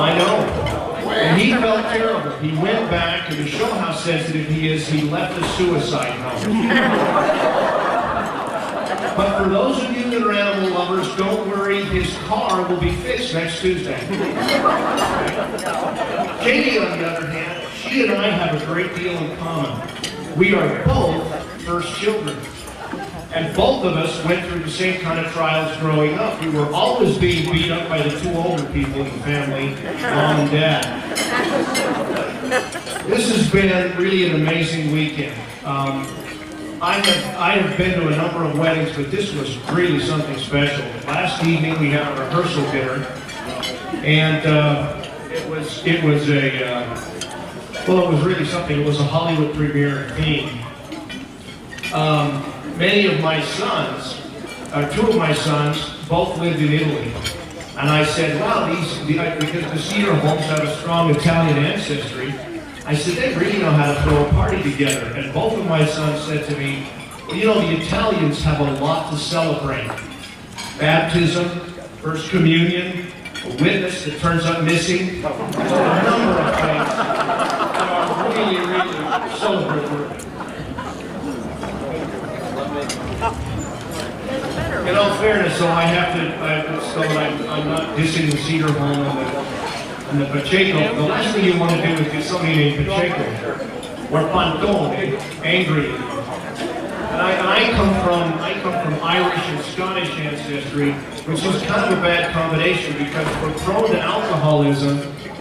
I know. And he felt terrible. He went back, and to show how sensitive he is, he left a suicide note. But for those of you that are animal lovers, don't worry, his car will be fixed next Tuesday. Katie, on the other hand, she and I have a great deal in common. We are both first children. And both of us went through the same kind of trials growing up. We were always being beat up by the two older people in the family, Mom and Dad. This has been really an amazing weekend. I have been to a number of weddings, but this was really something special. Last evening we had a rehearsal dinner, and it was really something. It was a Hollywood premiere theme. Many of my sons, two of my sons, both lived in Italy. And I said, wow, because the Cedar Holmes have a strong Italian ancestry, I said, they really know how to throw a party together. And both of my sons said to me, well, you know, the Italians have a lot to celebrate. Baptism, First Communion, a witness that turns up missing, a number of things that are really, really celebratory. In all fairness, so I'm not dissing the Cedar Home and the Pacheco. The last thing you want to do is get somebody named Pacheco or Pantone, angry. And I come from Irish and Scottish ancestry, which is kind of a bad combination because we're prone to alcoholism,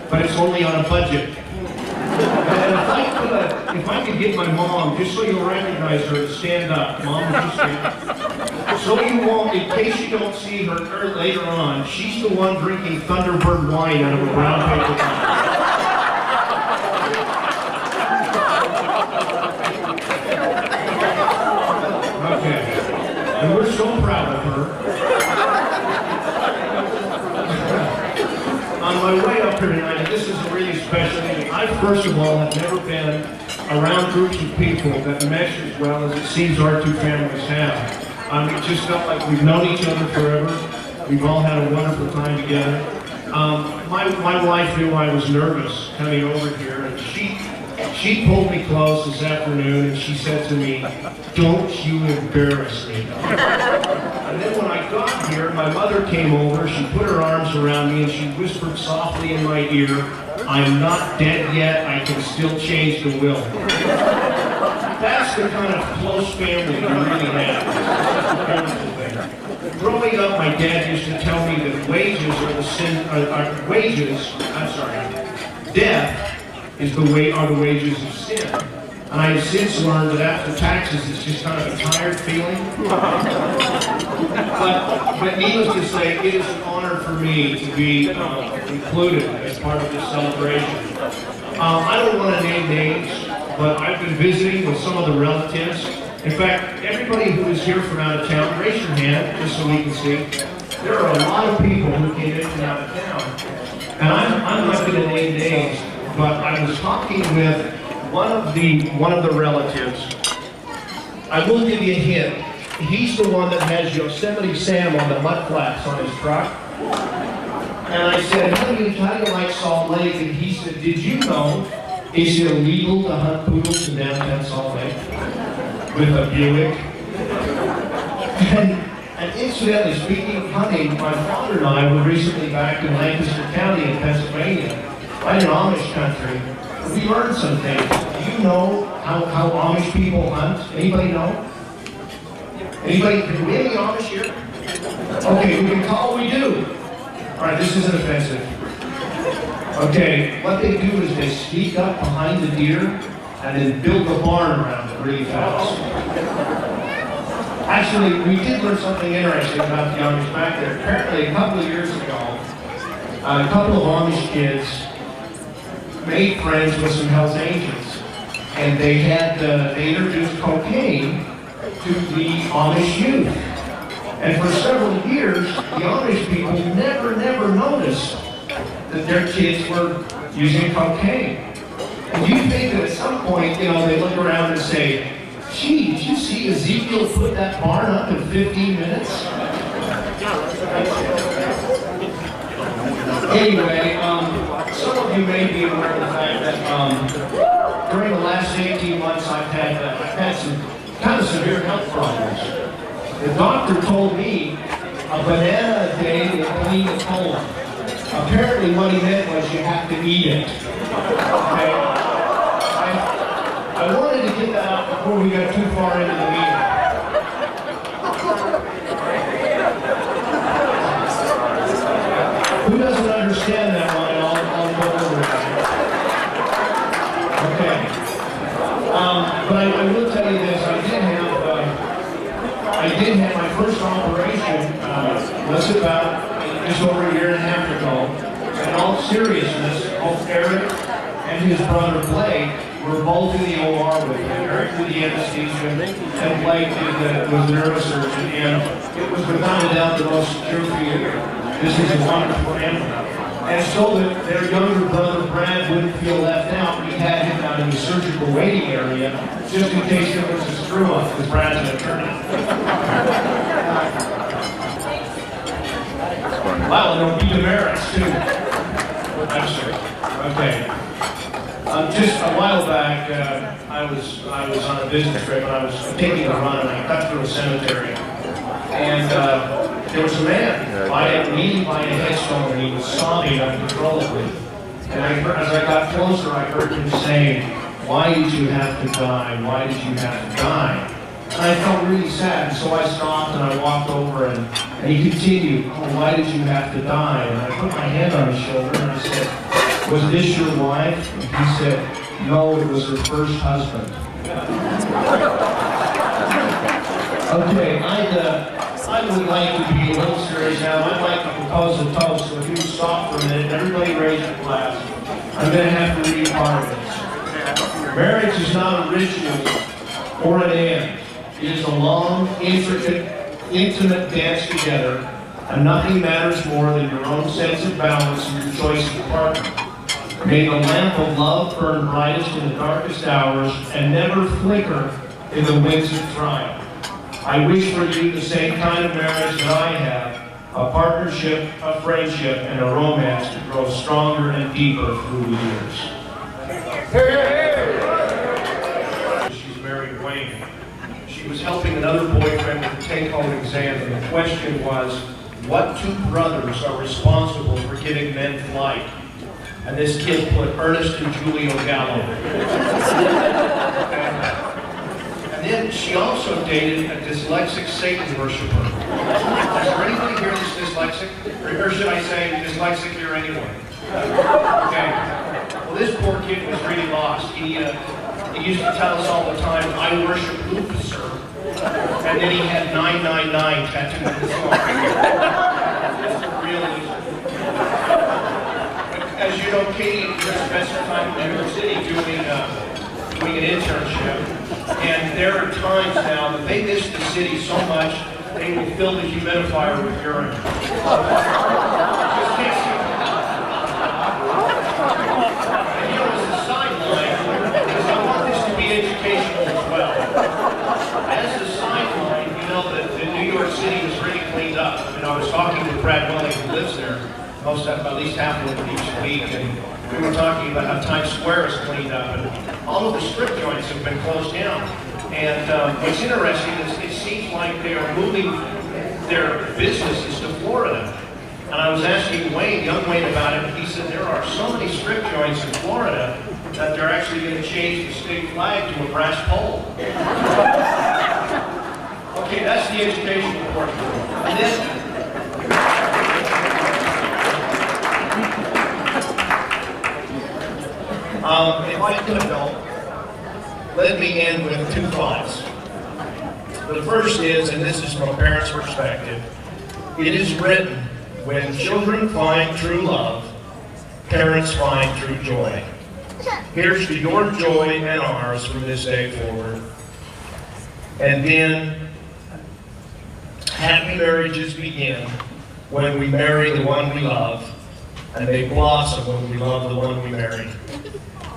but it's only on a budget. And if I could get my mom, just so you'll recognize her, to stand up. Mom, would you stand up? So you won't, in case you don't see her later on, she's the one drinking Thunderbird wine out of a brown paper bottle. Okay. And we're so proud of her. On my way up here tonight, and this is a really special thing, I first of all have never been around groups of people that mesh as well as it seems our two families have. It just felt like we've known each other forever. We've all had a wonderful time together. My wife knew I was nervous coming over here, and she pulled me close this afternoon and she said to me, "Don't you embarrass me." And then when I got here, my mother came over, she put her arms around me and she whispered softly in my ear, "I'm not dead yet, I can still change the will." That's the kind of close family you really have. Growing up, my dad used to tell me that death are the wages of sin. And I have since learned that after taxes, it's just kind of a tired feeling. But needless to say, it is an honor for me to be included as part of this celebration. I don't want to name names, but I've been visiting with some of the relatives. In fact, everybody who is here from out of town, raise your hand, just so we can see. There are a lot of people who came in from out of town. And I'm not going to name names, but I was talking with one of the relatives. I will give you a hint. He's the one that has Yosemite Sam on the mud flaps on his truck. And I said, how do you like Salt Lake? And he said, did you know it's illegal to hunt poodles in downtown Salt Lake with a Buick? And incidentally, speaking of hunting, my father and I were recently back in Lancaster County in Pennsylvania, right in Amish country. We learned some things. Do you know how Amish people hunt? Anybody know? Anybody? Do we have any Amish here? Okay, we can call, we do. All right, this isn't offensive. Okay, what they do is they sneak up behind the deer and then build a barn around it really fast. Actually, we did learn something interesting about the Amish back there. Apparently, a couple of years ago, a couple of Amish kids made friends with some Hells Angels, and they introduced cocaine to the Amish youth. And for several years, the Amish people never noticed that their kids were using cocaine. And you think that at some point, you know, they look around and say, "Gee, did you see Ezekiel put that barn up in 15 minutes?" Anyway, of you may be aware of the fact that during the last 18 months I've had some kind of severe health problems. The doctor told me a banana a day would clean the colon. Apparently what he meant was you have to eat it. Okay? I wanted to get that out before we got too far into the meeting. Who doesn't understand that one? I'll go over it. Okay. But I will tell you this, I did have my first operation, was about just over a year and a half ago. In all seriousness, both Eric and his brother Blake were both in the OR with me. Eric did the anesthesia, and Blake was the neurosurgeon, and it was without a doubt the most secure field. This is a wonderful family. And so that their younger brother Brad wouldn't feel left out, we had him out in the surgical waiting area, just in case there was a screw-up, because Brad's an attorney. Wow, there'll be demerits too. I'm sorry. Okay. Just a while back, I was on a business trip, and I was taking a run, and I cut through a cemetery, and there was a man kneeling by a headstone, and he was sobbing uncontrollably. And as I got closer, I heard him saying, "Why did you have to die? Why did you have to die?" And I felt really sad, and so I stopped and I walked over, and he continued, "Oh, why did you have to die?" And I put my hand on his shoulder and I said, "Was this your wife?" And he said, "No, it was her first husband." Okay, I would like to be a little serious now. I'd like to propose a toast, so if you would stop for a minute, everybody raise your glass. I'm going to have to read part of this. Marriage is not a ritual or an end. It is a long, intimate dance together, and nothing matters more than your own sense of balance and your choice of partner. May the lamp of love burn brightest in the darkest hours and never flicker in the winds of trial. I wish for you the same kind of marriage that I have, a partnership, a friendship, and a romance to grow stronger and deeper through the years. She's married Wayne. She was helping another boyfriend with the take-home exam, and the question was, what two brothers are responsible for giving men flight? And this kid put Ernest and Julio Gallo. And then she also dated a dyslexic Satan worshiper. Is there anybody here that's dyslexic? Or should I say dyslexic here anyway? Okay. Well, this poor kid was really lost. He used to tell us all the time, "I worship Lucifer." And then he had 999 tattooed on his arm. That's a real As you know, Katie just spent some time in New York City doing an internship. And there are times now that they miss the city so much, they will fill the humidifier with urine. Just can't see it. And you know, as a sideline, because I want this to be educational as well. As a sideline, you know that New York City was really cleaned up. I mean, I was talking with Brad Welling, who lives there, at least half of it each week, and we were talking about how Times Square is cleaned up, and all of the strip joints have been closed down. And what's interesting is it seems like they are moving their businesses to Florida. And I was asking young Wayne about it, and he said there are so many strip joints in Florida that they're actually going to change the state flag to a brass pole. Okay, that's the educational portion. And then, if I could, though, let me end with two thoughts. The first is, and this is from a parent's perspective, it is written, when children find true love, parents find true joy. Here's to your joy and ours from this day forward. And then, happy marriages begin when we marry the one we love, and they blossom when we love the one we marry.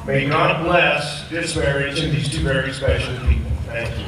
May God bless this marriage and these two very special people. Thank you.